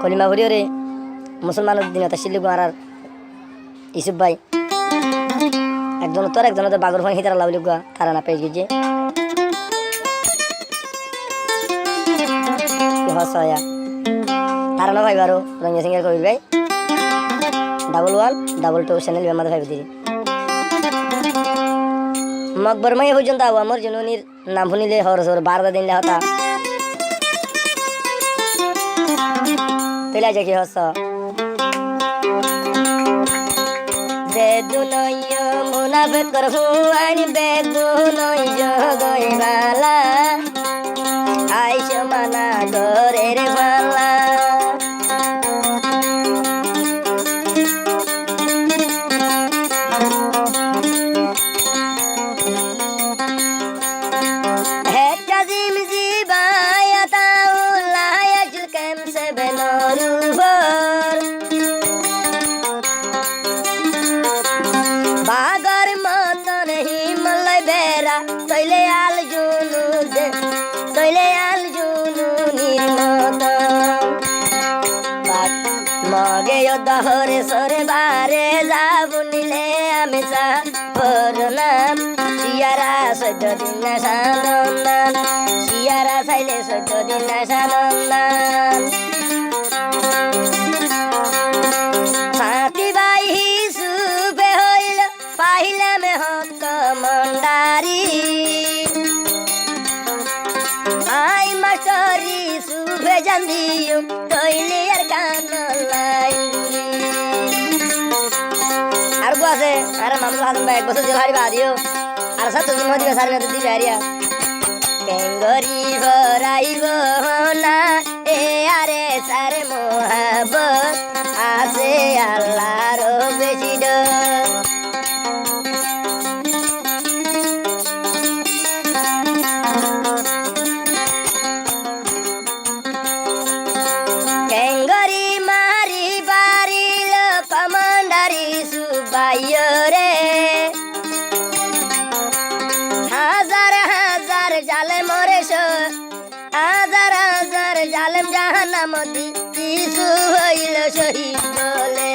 কলিমা ভরিও রে মুসলমানের দিন তা শিল্লি আর ইসুফ ভাই একজন তোর একজন তো বাগর ভাই হিতারা লাউলি গুয়া তারা না পেয়ে গিয়ে হসয়া তারা না ভাই বারো রঙিয়া সিঙ্গার কবির ভাই 1122 চ্যানেল আমাদের ভাই দিদি মকবর মাই পর্যন্ত আমার জননীর নাম শুনিলে হরস বারদা দিন হতা পেলা যাকি হস বেদুনয় মুনাফিকর হুয়ানি বেদুনয় জগই বালা আইস মানা করে রে বালা বাগর মতন হিমলয় বেড়া তৈলে আল জুনু নির্মত মগে দহরে সরে বারে যাবু নিলে আমি সাবরনাম শিয়ারা 14 দিন সানন্দান শিয়ারা চাইলে 14 দিন সানন্দান সাথী ভাই হিসুবে হইল পাহিলাম হক মন্ডারি আই মাস্টারি সুবে জান্দিও তৈলে আর কান লাই আর বসে আরে মামলা হাসান ভাই এক বছর জেল হারিবা দিও আর সাত দিন মধ্যে সারি না দিবি হারিয়া কেঙ্গরি ভরাইব না এ আরে সারে মোহাবত আছে আল্লাহর বেশি ডর কেঙ্গরি মারি বারিল কমান্ডারি সুবাইয় রে হাজার হাজার জালে মরে হাজার হাজার জালেম জাহান্নামতি ইসু হইল শহীদ বলে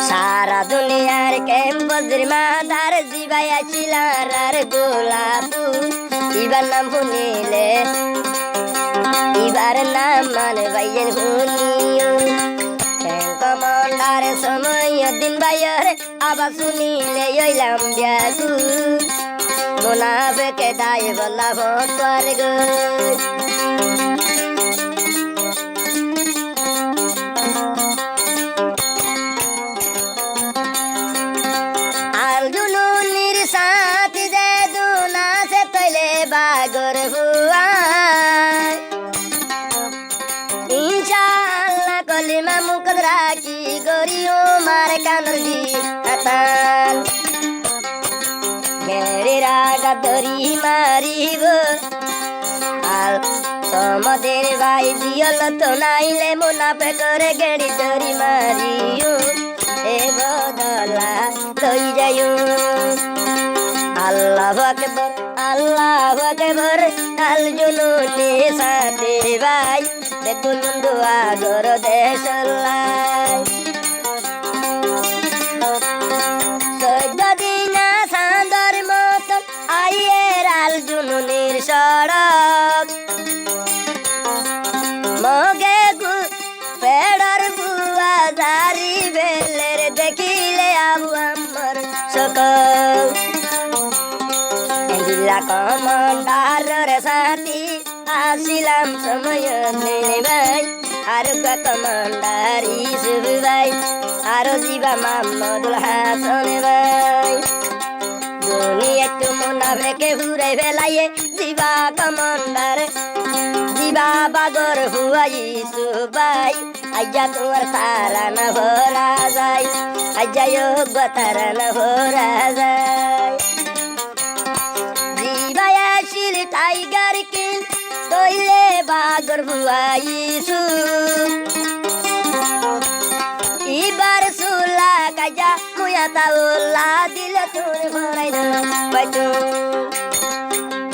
সারা দুনিয়ার কেম্বদ্রি মাদার জিবাইয়া চিলার গোলাপু ইবার নাম শুনিলে ইবার নাম মানে ভাইয়ের শুনিও কমান্ডার সময় দিন ভাইয়ের আবার শুনিলে ওইলাম ব্যাগু মুনাফিকে দায় বলা ভোর গো আল জুনুনির সাথী দে দুনা সে তৈলে বাগর হুয়া ইনশাআল্লাহ কলিমা মুকদ রাখি গরিও মার কানর জি হাতান গেরে রাগা ধরি মারিব আল সমদের ভাই দিয়ল তো নাইলে মুনাফে করে গেড়ি ধরি মারিও এ বদলা লই যাইও আল্লাহু আকবার আল জুনুনি সাথে ভাই দেখুন দোয়া গর দেশলাই 14 দিন সান্দর মতন আইয়ের আল জুনুনির সড়ক মগে পেড়র বুয়া জারি বেলের দেখিলে আবু আমার সকল জিল্লা কমান্ডার সাথী আসিলাম সময় নেই ভাই আর কমান্ডার ইসুফ ভাই আর জিবা মোহাম্মদুল হাসান ভাই দুনিয়া একটু মুনাফিকে ঘুরে ফেলাইয়ে জিবা কমান্ডার জিবা বাগর হুয়া ইসুফ ভাই আজ্জা তোমার তারা না ভরা যায় আজ্জা যোগ্য তারা না ভরা যায় জিবায়াশিল টাইগার কিং তৈলে বাগর হুয়া ইসুফ আতাউল্লাহ দিলে তোর ভরাই না বাইতু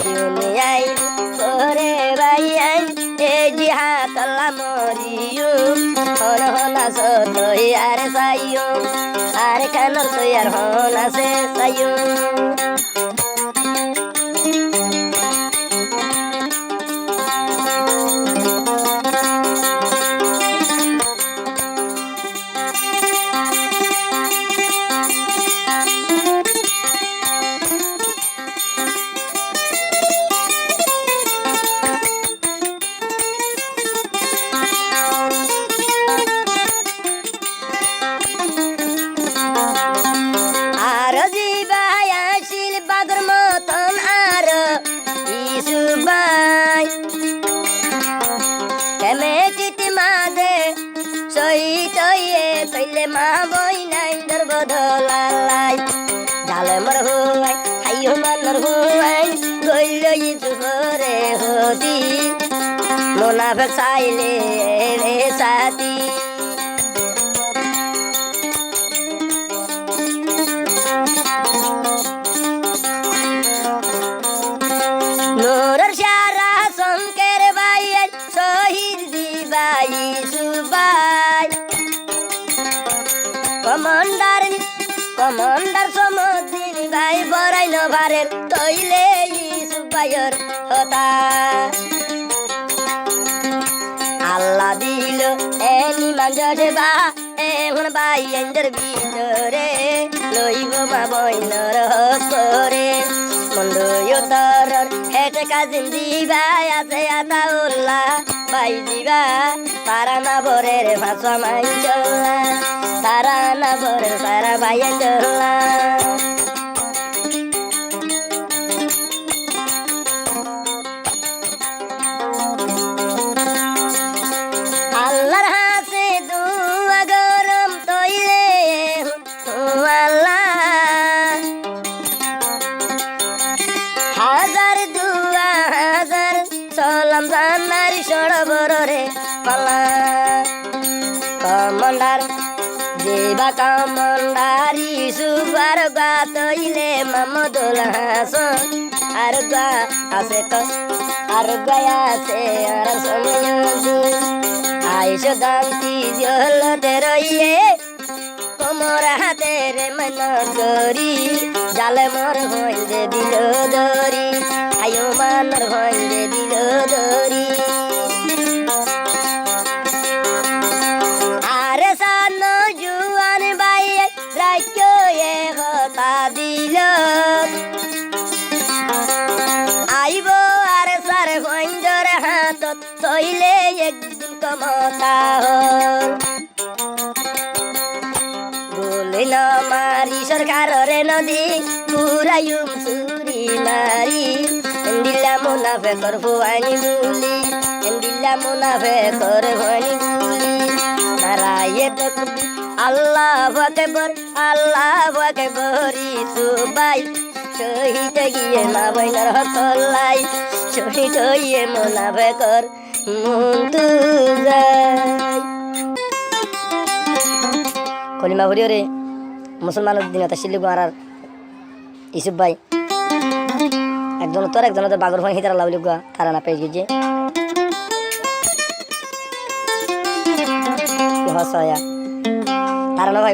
দুনিয়াই করে বাইয়াই এ জিহাদ আল্লাহ মরিয়ু হন হনা সতই আর সাইয়ু আর কানর তৈয়ার হনা সে সাইয়ু মা বই নাই দর বদলাই জালে মর হুয়াই হাইও মানর হুয়াই গইল ইসুরে হতি মুনাফিক সাইলে রে সাথী নূরের সারা শঙ্কের ভাই শহীদ দিবাই সুবাই কমান্ডার সমুদ্রিন ভাই বরাই নভারের তৈলে সুবাইয়ের হতা আল্লাহ দিল এনি মাঞ্জে বা এখন ভাই এন্ডার ভিতরে লইব মা বইনর করে মন্দয় তর হেটে কাজিন দিবাই আছে আতাউল্লাহ ভাই দিবা তারা না বরের ভাষা মাই চলা তারা না বরের সারা ভাই চলা আল্লাহর হাতে দুয়া গরম তৈলে আল্লাহ হাজার দুয়া হাজার সালাম জানার সরবরে পালা কমান্ডার দেবা কমান্ডারি সুবার গা তৈলে মামদুল হাসান আর গা আছে আর গায়া আছে আর সময় আইসো দান্তি জলতে রইয়ে কোমর হাতে রে মন করি জালে মোর হইলে দিল দরি আয়ো মানর হইলে দিল দরি আরে সান জুয়ান বাই রাজ্য এ হতা দিল আইব আর সার হইন্দর হাত তৈলে একদিন কমতা হল বলে না মারি সরকারে নদী পুরায়ুম সুরি মারি এন্দিলা মুনাফে করবো আনি বুলি এন্দিলা মুনাফে করবনি বুলি নারায়ে তকবি আল্লাহু আকবর সুবাই শহীদ গিয়ে মা বইনার হকলাই শহীদ হইয়ে মুনাফে কর মন্তু যায় কলিমা ভরিও রে মুসলমানের দিন শিল্লি গুয়ার ইসুফ ভাই একজন তোর একজন বাগর ভাই হিতার লাউলি গুয়া তারা না পেয়ে গিয়ে হসয়া তারা না ভাই